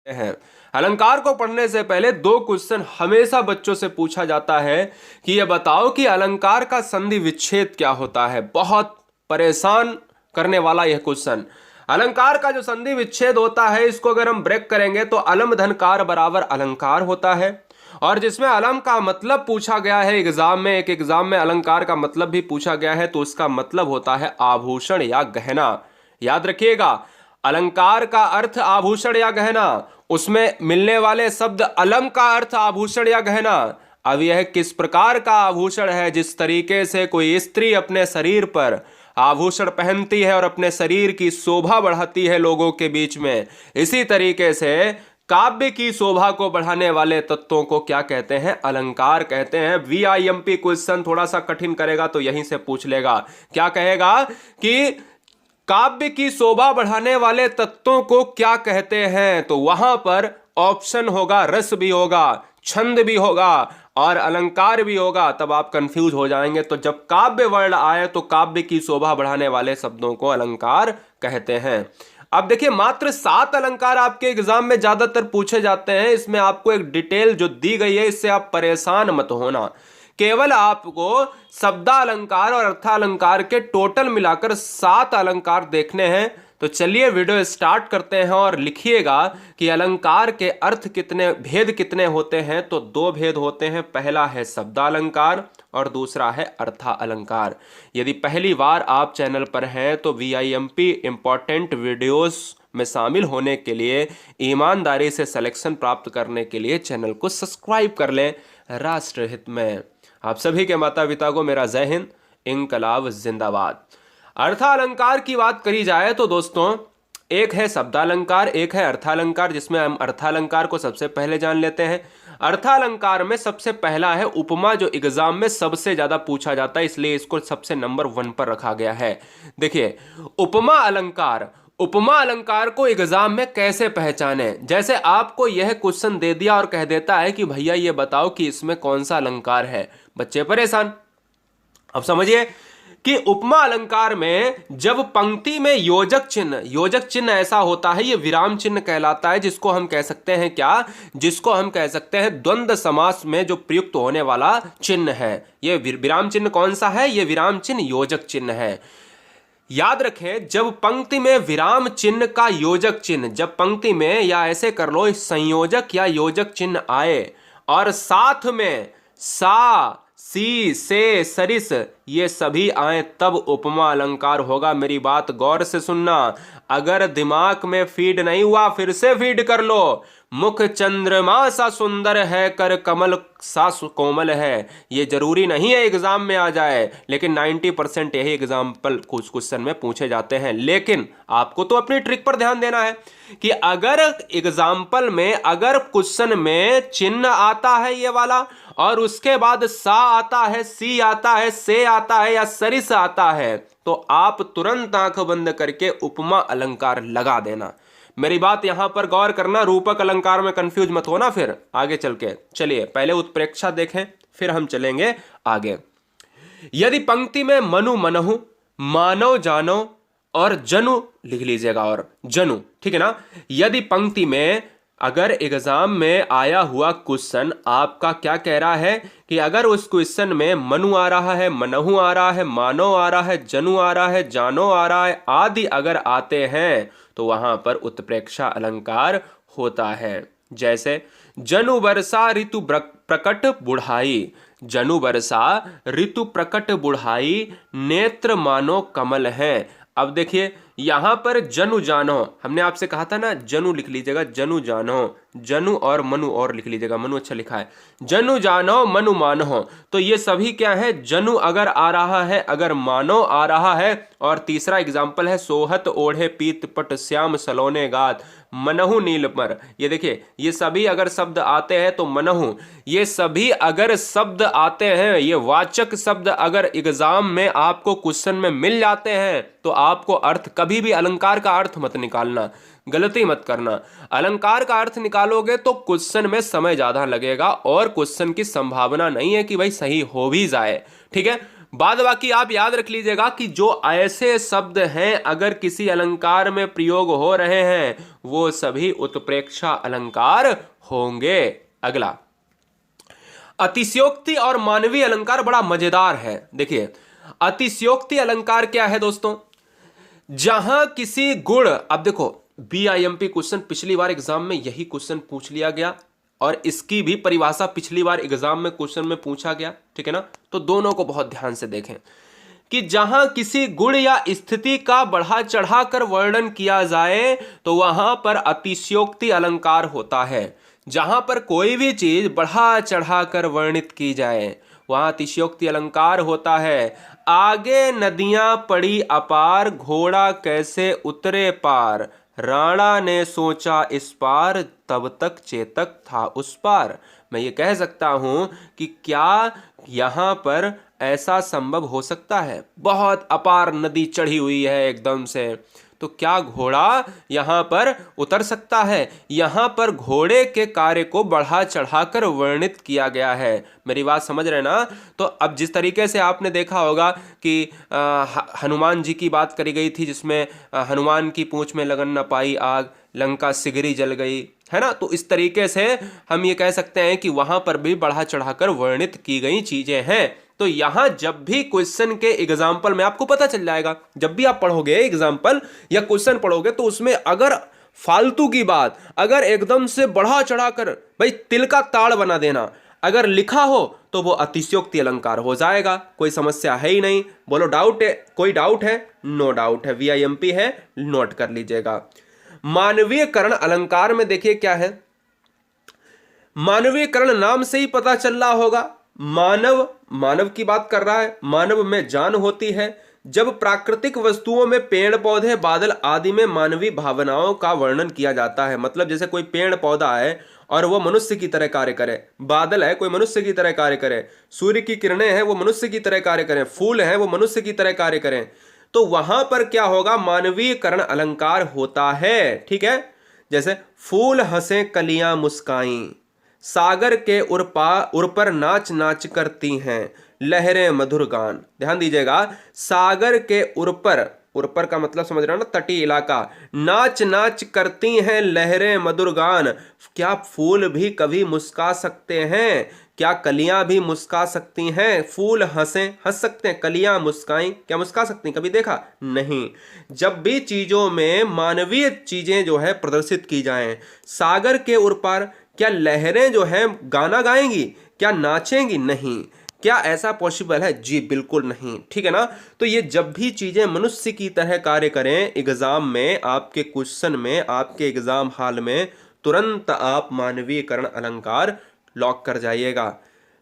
हैं। अलंकार को पढ़ने से पहले दो क्वेश्चन हमेशा बच्चों से पूछा जाता है कि ये बताओ कि अलंकार का संधि विच्छेद क्या होता है। बहुत परेशान करने वाला यह क्वेश्चन। अलंकार का जो संधि विच्छेद होता है, इसको अगर हम ब्रेक करेंगे तो अलम धनकार बराबर अलंकार होता है। और जिसमें अलम का मतलब पूछा गया है एग्जाम में, एक एग्जाम में अलंकार का मतलब भी पूछा गया है, तो उसका मतलब होता है आभूषण या गहना। याद रखिएगा, अलंकार का अर्थ आभूषण या गहना, उसमें मिलने वाले शब्द अलम का अर्थ आभूषण या गहना। अब यह किस प्रकार का आभूषण है? जिस तरीके से कोई स्त्री अपने शरीर पर आभूषण पहनती है और अपने शरीर की शोभा बढ़ाती है लोगों के बीच में, इसी तरीके से काव्य की शोभा को बढ़ाने वाले तत्वों को क्या कहते हैं? अलंकार कहते हैं। VIMP क्वेश्चन थोड़ा सा कठिन करेगा तो यहीं से पूछ लेगा। क्या कहेगा कि काव्य की शोभा बढ़ाने वाले तत्वों को क्या कहते हैं? तो वहां पर ऑप्शन होगा, रस भी होगा, छंद भी होगा और अलंकार भी होगा। तब आप कंफ्यूज हो जाएंगे। तो जब काव्य वर्ण आए तो काव्य की शोभा बढ़ाने वाले शब्दों को अलंकार कहते हैं। अब देखिए, मात्र 7 अलंकार आपके एग्जाम में ज्यादातर पूछे जाते हैं। इसमें आपको एक डिटेल जो दी गई है, इससे आप परेशान मत होना। केवल आपको शब्दालंकार और अर्थालंकार के टोटल मिलाकर 7 अलंकार देखने हैं। तो चलिए वीडियो स्टार्ट करते हैं और लिखिएगा कि अलंकार के अर्थ कितने, भेद कितने होते हैं। तो 2 भेद होते हैं। पहला है शब्दालंकार और दूसरा है अर्थालंकार। यदि पहली बार आप चैनल पर हैं तो VIMP इंपॉर्टेंट वीडियोस में शामिल होने के लिए, ईमानदारी से सिलेक्शन प्राप्त करने के लिए चैनल को सब्सक्राइब कर लें। राष्ट्र हित में आप सभी के माता पिता को मेरा जय हिंद, इनकलाब जिंदाबाद। अर्थालंकार की बात करी जाए तो दोस्तों, एक है शब्दालंकार, एक है अर्थालंकार, जिसमें हम अर्थालंकार को सबसे पहले जान लेते हैं। अर्थालंकार में सबसे पहला है उपमा, जो एग्जाम में सबसे ज्यादा पूछा जाता है, इसलिए इसको सबसे नंबर 1 पर रखा गया है। देखिए, उपमा अलंकार, उपमा अलंकार को एग्जाम में कैसे पहचाने? जैसे आपको यह क्वेश्चन दे दिया और कह देता है कि भैया ये बताओ कि इसमें कौन सा अलंकार है, बच्चे परेशान। अब समझिए कि उपमा अलंकार में जब पंक्ति में योजक चिन्ह, योजक चिन्ह ऐसा होता है, ये विराम चिन्ह कहलाता है, जिसको हम कह सकते हैं क्या? जिसको हम कह सकते हैं द्वंद्व समास में जो प्रयुक्त होने वाला चिन्ह है। ये विराम चिन्ह कौन सा है? ये विराम चिन्ह योजक चिन्ह है। याद रखें, जब पंक्ति में विराम चिन्ह का योजक चिन्ह, जब पंक्ति में, या ऐसे कर लो, संयोजक या योजक चिन्ह आए और साथ में सा, सी, से, सरिस, ये सभी आए, तब उपमा अलंकार होगा। मेरी बात गौर से सुनना। अगर दिमाग में फीड नहीं हुआ, फिर से फीड कर लो। मुख चंद्रमा सा सुंदर है, कर कमल सा कोमल है। ये जरूरी नहीं है एग्जाम में आ जाए, लेकिन 90% यही एग्जाम्पल कुछ क्वेश्चन में पूछे जाते हैं। लेकिन आपको तो अपनी ट्रिक पर ध्यान देना है कि अगर एग्जाम्पल में, अगर क्वेश्चन में चिन्ह आता है ये वाला, और उसके बाद सा आता है, सी आता है, से आता है या सरिस आता है, तो आप तुरंत आंख बंद करके उपमा अलंकार लगा देना। मेरी बात यहां पर गौर करना, रूपक अलंकार में कंफ्यूज मत होना फिर आगे चल के। चलिए पहले उत्प्रेक्षा देखें, फिर हम चलेंगे आगे। यदि पंक्ति में मनु मनहु, मानव जानो और जनु लिख लीजिएगा, और जनु, ठीक है ना। यदि पंक्ति में, अगर एग्जाम में आया हुआ क्वेश्चन आपका क्या कह रहा है कि अगर उस क्वेश्चन में मनु आ रहा है, मनहु आ रहा है, मानव आ रहा है, जनु आ रहा है, जानो आ रहा है, आदि अगर आते हैं, तो वहां पर उत्प्रेक्षा अलंकार होता है। जैसे जनु वर्षा ऋतु प्रकट बुढ़ाई, जनु वर्षा ऋतु प्रकट बुढ़ाई, नेत्र मानो कमल है। अब देखिए, यहां पर जनु जानो, हमने आपसे कहा था ना, जनु लिख लीजिएगा, जनु जानो, जनु और मनु और लिख लीजिएगा, मनु अच्छा लिखा है। जनु जानो मनु मानो, तो ये सभी क्या है? जनु अगर आ रहा है, अगर मानो आ रहा है, और तीसरा एग्जाम्पल है सोहत ओढ़े पीत पट श्याम सलोने गात, मनहु नीलमर। ये देखिए, ये सभी अगर शब्द आते हैं तो मनहु, ये सभी अगर शब्द आते हैं, ये वाचक शब्द अगर एग्जाम में आपको क्वेश्चन में मिल जाते हैं, तो आपको अर्थ, कभी भी अलंकार का अर्थ मत निकालना, गलती मत करना। अलंकार का अर्थ निकालोगे तो क्वेश्चन में समय ज्यादा लगेगा और क्वेश्चन की संभावना नहीं है कि भाई सही हो भी जाए। ठीक है, बाद बाकी आप याद रख लीजिएगा कि जो ऐसे शब्द हैं अगर किसी अलंकार में प्रयोग हो रहे हैं वो सभी उत्प्रेक्षा अलंकार होंगे। अगला, अतिशयोक्ति और मानवीय अलंकार बड़ा मजेदार है। देखिए, अतिशयोक्ति अलंकार क्या है दोस्तों? जहां किसी गुण, अब देखो बीआईएमपी क्वेश्चन पिछली बार एग्जाम में यही क्वेश्चन पूछ लिया गया और इसकी भी परिभाषा पिछली बार एग्जाम में क्वेश्चन में पूछा गया, ठीक है ना? तो दोनों को बहुत ध्यान से देखें कि जहां किसी गुण या स्थिति का बढ़ा चढ़ाकर वर्णन किया जाए तो वहां पर अतिशयोक्ति अलंकार होता है। जहां पर कोई भी चीज बढ़ा चढ़ाकर वर्णित की जाए वहां अतिशयोक्ति अलंकार होता है। आगे नदियां पड़ी अपार, घोड़ा कैसे उतरे पार, राणा ने सोचा इस पार, तब तक चेतक था उस पार। मैं ये कह सकता हूं कि क्या यहां पर ऐसा संभव हो सकता है? बहुत अपार नदी चढ़ी हुई है एकदम से, तो क्या घोड़ा यहां पर उतर सकता है? यहां पर घोड़े के कार्य को बढ़ा चढ़ाकर वर्णित किया गया है। मेरी बात समझ रहे ना? तो अब जिस तरीके से आपने देखा होगा कि हनुमान जी की बात करी गई थी जिसमें हनुमान की पूंछ में लगन न पाई आग, लंका सिगरी जल गई, है ना? तो इस तरीके से हम ये कह सकते हैं कि वहां पर भी बढ़ा चढ़ाकर वर्णित की गई चीजें हैं। तो यहां जब भी क्वेश्चन के एग्जाम्पल में आपको पता चल जाएगा, जब भी आप पढ़ोगे एग्जाम्पल या क्वेश्चन पढ़ोगे तो उसमें अगर फालतू की बात, अगर एकदम से बढ़ा चढ़ाकर भाई तिल का ताड़ बना देना अगर लिखा हो तो वो अतिशयोक्ति अलंकार हो जाएगा। कोई समस्या है ही नहीं। बोलो डाउट है? कोई डाउट है? नो डाउट है, वीआईएमपी है, नोट कर लीजिएगा। मानवीयकरण अलंकार में देखिए क्या है। मानवीयकरण नाम से ही पता चल रहा होगा, मानव, मानव की बात कर रहा है, मानव में जान होती है। जब प्राकृतिक वस्तुओं में पेड़ पौधे बादल आदि में मानवीय भावनाओं का वर्णन किया जाता है, मतलब जैसे कोई पेड़ पौधा है और वो मनुष्य की तरह कार्य करे, बादल है कोई मनुष्य की तरह कार्य करे, सूर्य की किरणें हैं वो मनुष्य की तरह कार्य करें, फूल हैं वो मनुष्य की तरह कार्य करें, तो वहां पर क्या होगा? मानवीयकरण अलंकार होता है, ठीक है? जैसे फूल हंसे कलियां मुस्काई, सागर के उर पर नाच नाच करती हैं लहरें मधुर गान। ध्यान दीजिएगा, सागर के उर पर का मतलब समझ रहे हो ना, तटीय इलाका। नाच नाच करती हैं लहरें मधुर गान। क्या फूल भी कभी मुस्का सकते हैं? क्या कलियां भी मुस्का सकती हैं? फूल हंस सकते हैं, कलियां मुस्काई, क्या मुस्का सकती हैं? कभी देखा नहीं। जब भी चीजों में मानवीय चीजें जो है प्रदर्शित की जाएं, सागर के उर पार क्या लहरें जो हैं गाना गाएंगी? क्या नाचेंगी? नहीं। क्या ऐसा पॉसिबल है? जी बिल्कुल नहीं, ठीक है ना? तो ये जब भी चीजें मनुष्य की तरह कार्य करें एग्जाम में, आपके क्वेश्चन में, आपके एग्जाम हॉल में, तुरंत आप मानवीयकरण अलंकार लॉक कर जाइएगा।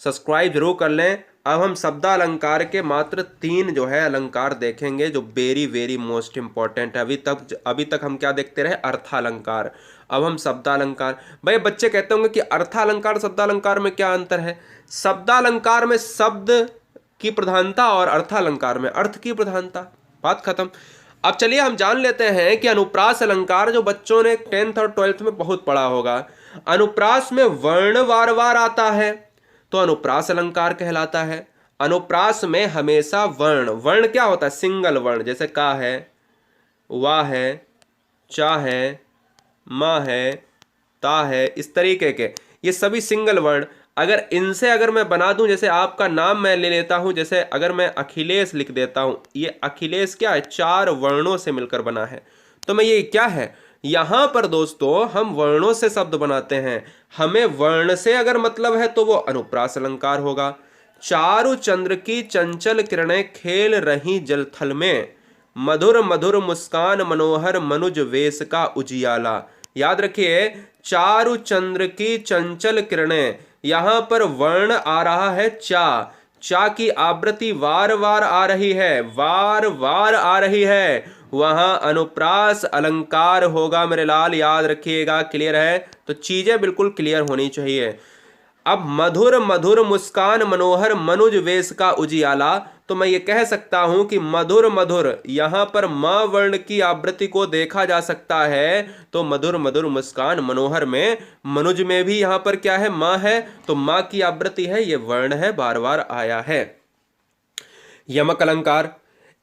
सब्सक्राइब जरूर कर लें। अब हम शब्दालंकार के मात्र 3 जो है अलंकार देखेंगे जो वेरी वेरी मोस्ट इंपॉर्टेंट है। अभी तक हम क्या देखते रहे? अर्थालंकार। अब हम शब्दालंकार। भाई बच्चे कहते होंगे कि अर्थालंकार शब्दालंकार में क्या अंतर है? शब्दालंकार में शब्द की प्रधानता और अर्थालंकार में अर्थ की प्रधानता। बात खत्म। अब चलिए हम जान लेते हैं कि अनुप्रास अलंकार, जो बच्चों ने 10th और 12th में बहुत पढ़ा होगा, अनुप्रास में वर्ण वार वार आता है तो अनुप्रास अलंकार कहलाता है। अनुप्रास में हमेशा वर्ण क्या होता है? सिंगल वर्ण, जैसे का है, वाह है, चा है, माँ है, ता है, इस तरीके के ये सभी सिंगल वर्ण। अगर इनसे अगर मैं बना दूं, जैसे आपका नाम मैं ले लेता हूं, जैसे अगर मैं अखिलेश लिख देता हूं, ये अखिलेश क्या है? 4 वर्णों से मिलकर बना है। तो मैं ये क्या है? यहां पर दोस्तों हम वर्णों से शब्द बनाते हैं। हमें वर्ण से अगर मतलब है तो वो अनुप्रास अलंकार होगा। चारु चंद्र की चंचल किरणें खेल रही जलथल में, मधुर मधुर मुस्कान मनोहर मनुज वेश का उजियाला। याद रखिए, चारु चंद्र की चंचल किरणें, यहां पर वर्ण आ रहा है चा की आवृत्ति वार वार आ रही है, वार वार आ रही है, वहां अनुप्रास अलंकार होगा मेरे लाल। याद रखिएगा, क्लियर है? तो चीजें बिल्कुल क्लियर होनी चाहिए। अब मधुर मधुर मुस्कान मनोहर मनुज वेश का उजियाला, तो मैं ये कह सकता हूं कि मधुर मधुर, यहां पर मां वर्ण की आवृत्ति को देखा जा सकता है, तो मधुर मधुर मुस्कान मनोहर में, मनुज में भी यहां पर क्या है? मां है, तो मां की आवृत्ति है, ये वर्ण है, बार बार आया है। यमक अलंकार,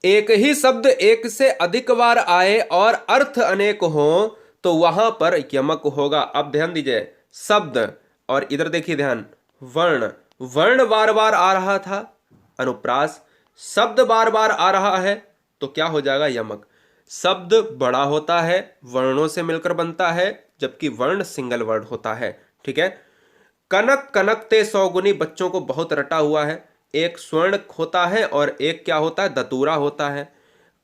एक ही शब्द एक से अधिक बार आए और अर्थ अनेक हो तो वहां पर यमक होगा। अब ध्यान दीजिए, शब्द और इधर देखिए ध्यान, वर्ण, वर्ण बार बार आ रहा था अनुप्रास, शब्द बार बार आ रहा है तो क्या हो जाएगा यमक। शब्द बड़ा होता है, वर्णों से मिलकर बनता है, जबकि वर्ण सिंगल वर्ड होता है। ठीक है। कनक कनकते सौगुनी, बच्चों को बहुत रटा हुआ है। एक स्वर्ण होता है और एक क्या होता है, दतूरा होता है।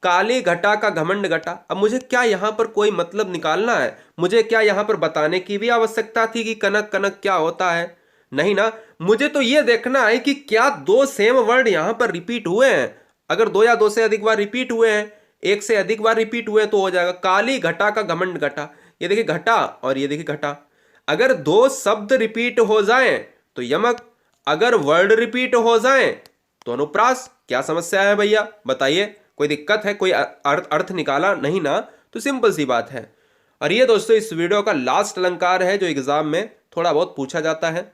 काली घटा का घमंड घटा, अब मुझे क्या यहां पर कोई मतलब निकालना है, मुझे क्या यहां पर बताने की भी आवश्यकता थी कि कनक कनक क्या होता है? नहीं ना, मुझे तो यह देखना है कि क्या दो सेम वर्ड यहां पर रिपीट हुए हैं। अगर दो या दो से अधिक बार रिपीट हुए हैं, एक से अधिक बार रिपीट हुए तो हो जाएगा काली घटा का घमंड घटा। ये देखिए घटा और ये देखिए घटा, अगर दो शब्द रिपीट हो जाएं तो यमक, अगर वर्ड रिपीट हो जाएं तो अनुप्रास। क्या समस्या है भैया, बताइए, कोई दिक्कत है? कोई अर्थ निकाला नहीं ना, तो सिंपल सी बात है। और ये दोस्तों इस वीडियो का लास्ट अलंकार है जो एग्जाम में थोड़ा बहुत पूछा जाता है।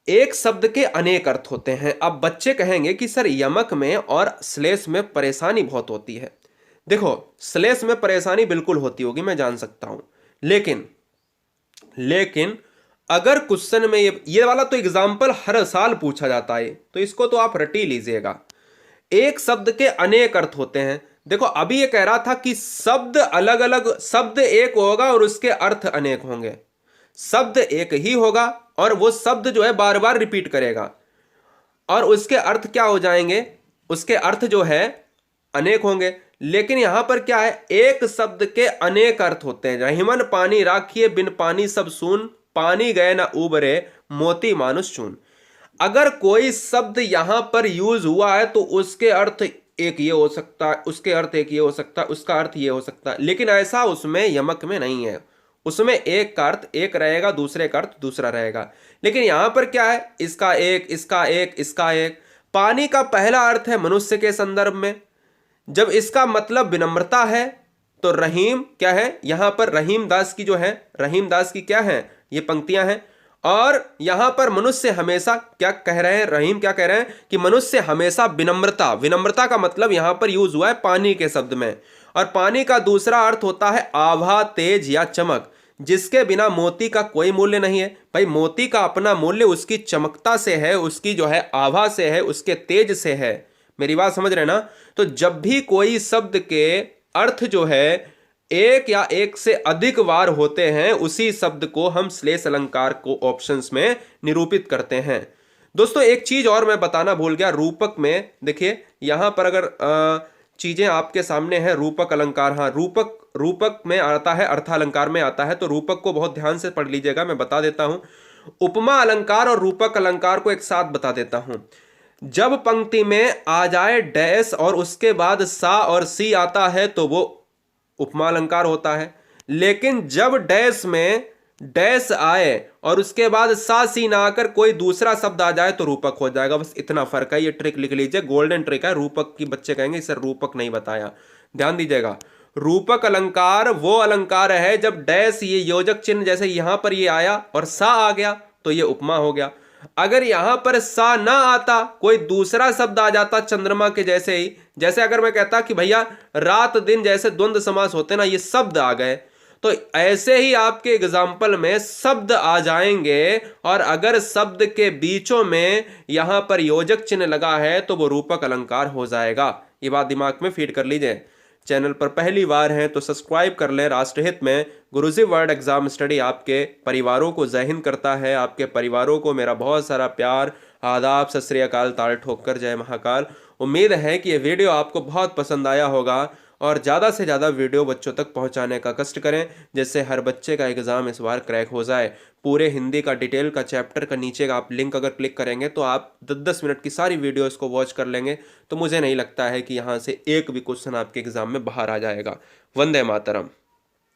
एक शब्द के अनेक अर्थ होते हैं। अब बच्चे कहेंगे कि सर यमक में और श्लेष में परेशानी बहुत होती है। देखो, श्लेष में परेशानी बिल्कुल होती होगी, मैं जान सकता हूं, लेकिन अगर क्वेश्चन में ये वाला तो एग्जाम्पल हर साल पूछा जाता है, तो इसको तो आप रट ही लीजिएगा। एक शब्द के अनेक अर्थ होते हैं। देखो अभी ये कह रहा था कि शब्द अलग अलग, शब्द एक होगा और उसके अर्थ अनेक होंगे। शब्द एक ही होगा और वो शब्द जो है बार बार रिपीट करेगा और उसके अर्थ क्या हो जाएंगे, उसके अर्थ जो है अनेक होंगे। लेकिन यहां पर क्या है, एक शब्द के अनेक अर्थ होते हैं। रहीमन पानी राखिए बिन पानी सब सून, पानी गए ना उबरे मोती मानुष चून। अगर कोई शब्द यहां पर यूज हुआ है तो उसके अर्थ एक ये हो सकता है, उसके अर्थ एक ये हो सकता है, उसका अर्थ ये हो सकता है, लेकिन ऐसा उसमें यमक में नहीं है। उसमें एक का अर्थ एक रहेगा, दूसरे का अर्थ दूसरा रहेगा। लेकिन यहां पर क्या है, इसका एक, इसका एक, इसका एक। पानी का पहला अर्थ है मनुष्य के संदर्भ में, जब इसका मतलब विनम्रता है तो रहीम क्या है, यहां पर रहीम दास की जो है, रहीम दास की क्या है, ये पंक्तियां हैं। और यहां पर मनुष्य हमेशा क्या कह रहे हैं, रहीम क्या कह रहे हैं कि मनुष्य हमेशा विनम्रता, विनम्रता का मतलब यहां पर यूज हुआ है पानी के शब्द में। और पानी का दूसरा अर्थ होता है आभा, तेज या चमक, जिसके बिना मोती का कोई मूल्य नहीं है। भाई मोती का अपना मूल्य उसकी चमकता से है, उसकी जो है आभा से है, उसके तेज से है। मेरी बात समझ रहे ना? तो जब भी कोई शब्द के अर्थ जो है एक या एक से अधिक बार होते हैं, उसी शब्द को हम श्लेष अलंकार को ऑप्शंस में निरूपित करते हैं। दोस्तों एक चीज और मैं बताना भूल गया, रूपक में देखिए यहां पर अगर चीजें आपके सामने हैं, रूपक अलंकार, हाँ रूपक में आता है, अर्थालंकार में आता है, तो रूपक को बहुत ध्यान से पढ़ लीजिएगा, मैं बता देता हूं। उपमा अलंकार और रूपक अलंकार को एक साथ बता देता हूं। जब पंक्ति में आ जाए डैश और उसके बाद सा और सी आता है तो वो उपमा अलंकार होता है। लेकिन जब डैश में डैश आए और उसके बाद सा सी ना आकर कोई दूसरा शब्द आ जाए तो रूपक हो जाएगा। बस इतना फर्क है, ये ट्रिक लिख लीजिए, गोल्डन ट्रिक है। रूपक की बच्चे कहेंगे सर रूपक नहीं बताया, ध्यान दीजिएगा। रूपक अलंकार वो अलंकार है जब डैश ये योजक चिन्ह जैसे यहां पर ये आया और सा आ गया तो ये उपमा हो गया। अगर यहां पर सा ना आता, कोई दूसरा शब्द आ जाता चंद्रमा के जैसे ही, जैसे अगर मैं कहता कि भैया रात दिन जैसे द्वंद्व समास होते ना, ये शब्द आ गए, तो ऐसे ही आपके एग्जाम्पल में शब्द आ जाएंगे। और अगर शब्द के बीचों में यहां पर योजक चिन्ह लगा है तो वो रूपक अलंकार हो जाएगा। ये बात दिमाग में फीड कर लीजिए। चैनल पर पहली बार हैं तो सब्सक्राइब कर लें। राष्ट्रहित में गुरुजी वर्ड एग्जाम स्टडी आपके परिवारों को जय हिंद करता है। आपके परिवारों को मेरा बहुत सारा प्यार, आदाब, सत श्री अकाल, ताल ठोक कर जय महाकाल। उम्मीद है कि ये वीडियो आपको बहुत पसंद आया होगा और ज़्यादा से ज़्यादा वीडियो बच्चों तक पहुंचाने का कष्ट करें, जिससे हर बच्चे का एग्ज़ाम इस बार क्रैक हो जाए। पूरे हिंदी का डिटेल का चैप्टर का नीचे का आप लिंक अगर क्लिक करेंगे तो आप 10-10 मिनट की सारी वीडियोस को वॉच कर लेंगे, तो मुझे नहीं लगता है कि यहाँ से एक भी क्वेश्चन आपके एग्ज़ाम में बाहर आ जाएगा। वंदे मातरम।